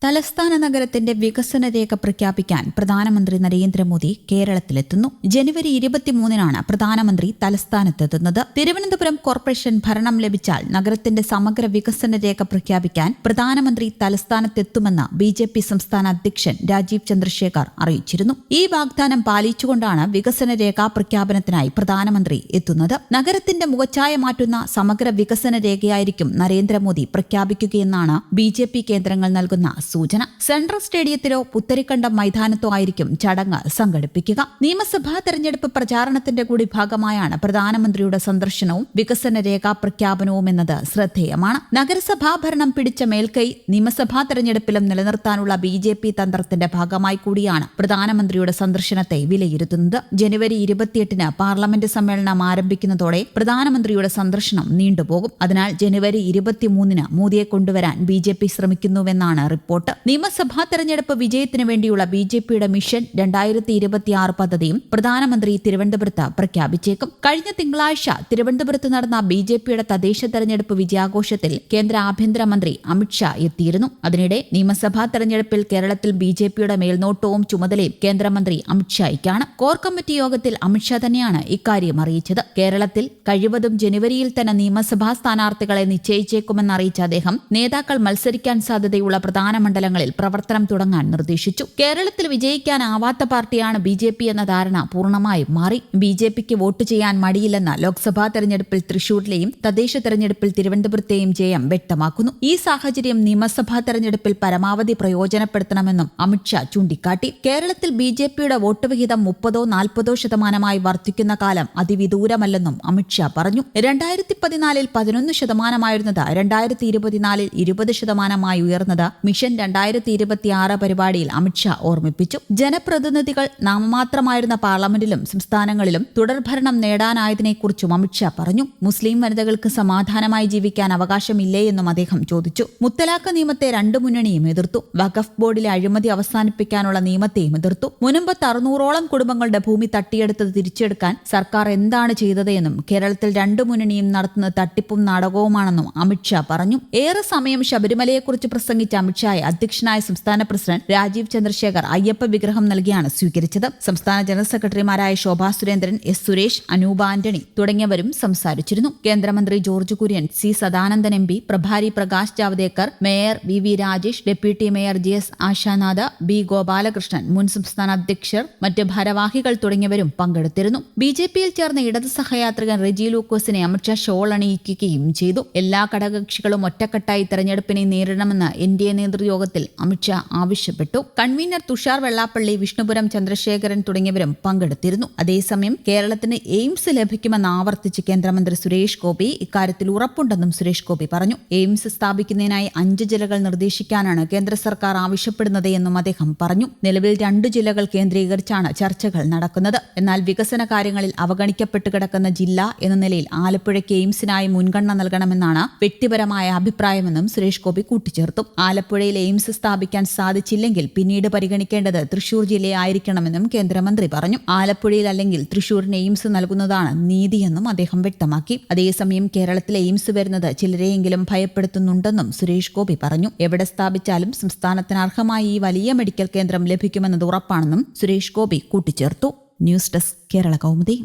തലസ്ഥാന നഗരത്തിന്റെ വികസന രേഖ പ്രഖ്യാപിക്കാൻ പ്രധാനമന്ത്രി നരേന്ദ്രമോദി കേരളത്തിലെത്തുന്നു. ജനുവരി 23-നാണ് പ്രധാനമന്ത്രി തലസ്ഥാനത്തെത്തുന്നത്. തിരുവനന്തപുരം കോർപ്പറേഷൻ ഭരണം ലഭിച്ചാൽ നഗരത്തിന്റെ സമഗ്ര വികസന രേഖ പ്രഖ്യാപിക്കാൻ പ്രധാനമന്ത്രി തലസ്ഥാനത്തെത്തുമെന്ന് ബിജെപി സംസ്ഥാന അധ്യക്ഷൻ രാജീവ് ചന്ദ്രശേഖർ അറിയിച്ചിരുന്നു. ഈ വാഗ്ദാനം പാലിച്ചുകൊണ്ടാണ് വികസന രേഖാ പ്രഖ്യാപനത്തിനായി പ്രധാനമന്ത്രി എത്തുന്നത്. നഗരത്തിന്റെ മുഖച്ഛായ മാറ്റുന്ന സമഗ്ര വികസന രേഖയായിരിക്കും നരേന്ദ്രമോദി പ്രഖ്യാപിക്കുകയെന്നാണ് ബിജെപി കേന്ദ്രങ്ങൾ നൽകുന്ന സൂചന. സെൻട്രൽ സ്റ്റേഡിയത്തിലോ പുത്തരിക്കണ്ടം മൈതാനത്തോ ആയിരിക്കും ചടങ്ങ് സംഘടിപ്പിക്കുക. നിയമസഭാ തെരഞ്ഞെടുപ്പ് പ്രചാരണത്തിന്റെ കൂടി ഭാഗമായാണ് പ്രധാനമന്ത്രിയുടെ സന്ദർശനവും വികസന രേഖാ പ്രഖ്യാപനവും എന്നത് ശ്രദ്ധേയമാണ്. നഗരസഭാ ഭരണം പിടിച്ച മേൽക്കൈ നിയമസഭാ തെരഞ്ഞെടുപ്പിലും നിലനിർത്താനുള്ള ബിജെപി തന്ത്രത്തിന്റെ ഭാഗമായി കൂടിയാണ് പ്രധാനമന്ത്രിയുടെ സന്ദർശനത്തെ വിലയിരുത്തുന്നത്. ജനുവരി 28-ന് പാർലമെന്റ് സമ്മേളനം ആരംഭിക്കുന്നതോടെ പ്രധാനമന്ത്രിയുടെ സന്ദർശനം നീണ്ടുപോകും. അതിനാൽ ജനുവരി 23-ന് മോദിയെ കൊണ്ടുവരാൻ ബിജെപി ശ്രമിക്കുന്നുവെന്നാണ് റിപ്പോർട്ട്. നിയമസഭാ തെരഞ്ഞെടുപ്പ് വിജയത്തിനു വേണ്ടിയുള്ള ബിജെപിയുടെ മിഷൻ 2026 പദ്ധതിയും പ്രധാനമന്ത്രി തിരുവനന്തപുരത്ത് പ്രഖ്യാപിച്ചേക്കും. കഴിഞ്ഞ തിങ്കളാഴ്ച തിരുവനന്തപുരത്ത് നടന്ന ബിജെപിയുടെ തദ്ദേശ തെരഞ്ഞെടുപ്പ് വിജയാഘോഷത്തിൽ കേന്ദ്ര ആഭ്യന്തരമന്ത്രി അമിത്ഷാ എത്തിയിരുന്നു. അതിനിടെ നിയമസഭാ തെരഞ്ഞെടുപ്പിൽ കേരളത്തിൽ ബിജെപിയുടെ മേൽനോട്ടവും ചുമതലയും കേന്ദ്രമന്ത്രി അമിത്ഷായ്ക്കാണ്. കോർ കമ്മിറ്റി യോഗത്തിൽ അമിത്ഷാ തന്നെയാണ് ഇക്കാര്യം അറിയിച്ചത്. കേരളത്തിൽ കഴിവതും ജനുവരിയിൽ തന്നെ നിയമസഭാ സ്ഥാനാർത്ഥികളെ നിശ്ചയിച്ചേക്കുമെന്നറിയിച്ച അദ്ദേഹം നേതാക്കൾ മത്സരിക്കാൻ സാധ്യതയുള്ള പ്രധാന മണ്ഡലങ്ങളിൽ പ്രവർത്തനം തുടങ്ങാൻ നിർദ്ദേശിച്ചു. കേരളത്തിൽ വിജയിക്കാനാവാത്ത പാർട്ടിയാണ് ബിജെപി എന്ന ധാരണ പൂർണ്ണമായും മാറി. ബിജെപിക്ക് വോട്ട് ചെയ്യാൻ മടിയില്ലെന്ന ലോക്സഭാ തെരഞ്ഞെടുപ്പിൽ തൃശൂരിലെയും തദ്ദേശ തെരഞ്ഞെടുപ്പിൽ തിരുവനന്തപുരത്തെയും ജയം വ്യക്തമാക്കുന്നു. ഈ സാഹചര്യം നിയമസഭാ തെരഞ്ഞെടുപ്പിൽ പരമാവധി പ്രയോജനപ്പെടുത്തണമെന്നും അമിത്ഷാ ചൂണ്ടിക്കാട്ടി. കേരളത്തിൽ ബിജെപിയുടെ വോട്ട് വിഹിതം 30-40% വർദ്ധിക്കുന്ന കാലം അതിവിദൂരമല്ലെന്നും അമിത്ഷാ പറഞ്ഞു. 2014-ൽ 11% 2024-ൽ 20% ഉയർന്നത് മിഷൻ 2026 പരിപാടിയിൽ അമിത്ഷാ ഓർമ്മിപ്പിച്ചു. ജനപ്രതിനിധികൾ നാമമാത്രമായിരുന്ന പാർലമെന്റിലും സംസ്ഥാനങ്ങളിലും തുടർഭരണം നേടാനായതിനെക്കുറിച്ചും അമിത്ഷാ പറഞ്ഞു. മുസ്ലിം വനിതകൾക്ക് സമാധാനമായി ജീവിക്കാൻ അവകാശമില്ലേ എന്നും അദ്ദേഹം ചോദിച്ചു. മുത്തലാഖ് നിയമത്തെ 2 മുന്നണിയും എതിർത്തു. വഖഫ് ബോർഡിലെ അഴിമതി അവസാനിപ്പിക്കാനുള്ള നിയമത്തെയും എതിർത്തു. മുൻപത്ത് 600ഓളം കുടുംബങ്ങളുടെ ഭൂമി തട്ടിയെടുത്തത് തിരിച്ചെടുക്കാൻ സർക്കാർ എന്താണ് ചെയ്തതെന്നും കേരളത്തിൽ 2 മുന്നണിയും നടത്തുന്നത് തട്ടിപ്പും നാടകവുമാണെന്നും അമിത്ഷാ പറഞ്ഞു. ഏറെ സമയം ശബരിമലയെക്കുറിച്ച് പ്രസംഗിച്ച അമിത്ഷായെ അധ്യക്ഷനായ സംസ്ഥാന പ്രസിഡന്റ് രാജീവ് ചന്ദ്രശേഖർ അയ്യപ്പ വിഗ്രഹം നൽകിയാണ് സ്വീകരിച്ചത്. സംസ്ഥാന ജനറൽ സെക്രട്ടറിമാരായ ശോഭാ സുരേന്ദ്രൻ, എസ് സുരേഷ്, അനൂപ് ആന്റണി തുടങ്ങിയവരും സംസാരിച്ചിരുന്നു. കേന്ദ്രമന്ത്രി George Kurian, C Sadanandan M P, പ്രഭാരി Prakash Javadekar, mayor V Rajesh, deputy mayor GS Ashanath, B Gopalakrishnan, മുൻ സംസ്ഥാന അധ്യക്ഷർ, മറ്റ് ഭാരവാഹികൾ തുടങ്ങിയവരും പങ്കെടുത്തിരുന്നു. ബിജെപിയിൽ ചേർന്ന ഇടത് സഹയാത്രികൻ റെജി ലൂക്കോസിനെ അമിത്ഷാ ഷോൾ അണിയിക്കുകയും ചെയ്തു. എല്ലാ ഘടകകക്ഷികളും ഒറ്റക്കെട്ടായി തെരഞ്ഞെടുപ്പിനെ നേരിടണമെന്ന് NDA നേതൃയോഗത്തിൽ അമിത്ഷാ ആവശ്യപ്പെട്ടു. കൺവീനർ തുഷാർ വെള്ളാപ്പള്ളി, വിഷ്ണുപുരം ചന്ദ്രശേഖരൻ തുടങ്ങിയവരും പങ്കെടുത്തിരുന്നു. അതേസമയം കേരളത്തിന് എയിംസ് ലഭിക്കുമെന്ന് ആവർത്തിച്ച് കേന്ദ്രമന്ത്രി സുരേഷ് ഗോപി. ഇക്കാര്യത്തിൽ ഉറപ്പുണ്ടെന്നും സുരേഷ് ഗോപി പറഞ്ഞു. എയിംസ് സ്ഥാപിക്കുന്നതിനായി 5 ജില്ലകൾ നിർദ്ദേശിക്കാനാണ് കേന്ദ്ര സർക്കാർ ആവശ്യപ്പെടുന്നത് എന്നും അദ്ദേഹം പറഞ്ഞു. നിലവിൽ 2 ജില്ലകൾ കേന്ദ്രീകരിച്ചാണ് ചർച്ചകൾ നടക്കുന്നത്. എന്നാൽ വികസന കാര്യങ്ങളിൽ അവഗണിക്കപ്പെട്ടു കിടക്കുന്ന ജില്ല എന്ന നിലയിൽ ആലപ്പുഴയ്ക്ക് എയിംസിനായി മുൻഗണന നൽകണമെന്നാണ് വ്യക്തിപരമായ അഭിപ്രായമെന്നും സുരേഷ് ഗോപി കൂട്ടിച്ചേർത്തു. ആലപ്പുഴയിൽ എയിംസ് സ്ഥാപിക്കാൻ സാധിച്ചില്ലെങ്കിൽ പിന്നീട് പരിഗണിക്കേണ്ടത് തൃശൂർ ജില്ലയായിരിക്കണമെന്നും കേന്ദ്രമന്ത്രി പറഞ്ഞു. ആലപ്പുഴയിൽ അല്ലെങ്കിൽ തൃശൂരിന് എയിംസ് നൽകുന്നതാണ് നീതിയെന്നും അദ്ദേഹം വ്യക്തമാക്കി. അതേസമയം കേരളത്തിൽ എയിംസ് വരുന്നത് ചിലരെയെങ്കിലും ഭയപ്പെടുത്തുന്നുണ്ടെന്നും സുരേഷ് ഗോപി പറഞ്ഞു. എവിടെ സ്ഥാപിച്ചാലും സംസ്ഥാനത്തിന് അർഹമായി ഈ വലിയ മെഡിക്കൽ കേന്ദ്രം ലഭിക്കുമെന്നത് ഉറപ്പാണെന്നും സുരേഷ് ഗോപി കൂട്ടിച്ചേർത്തു. News desk Kerala Kaumudi.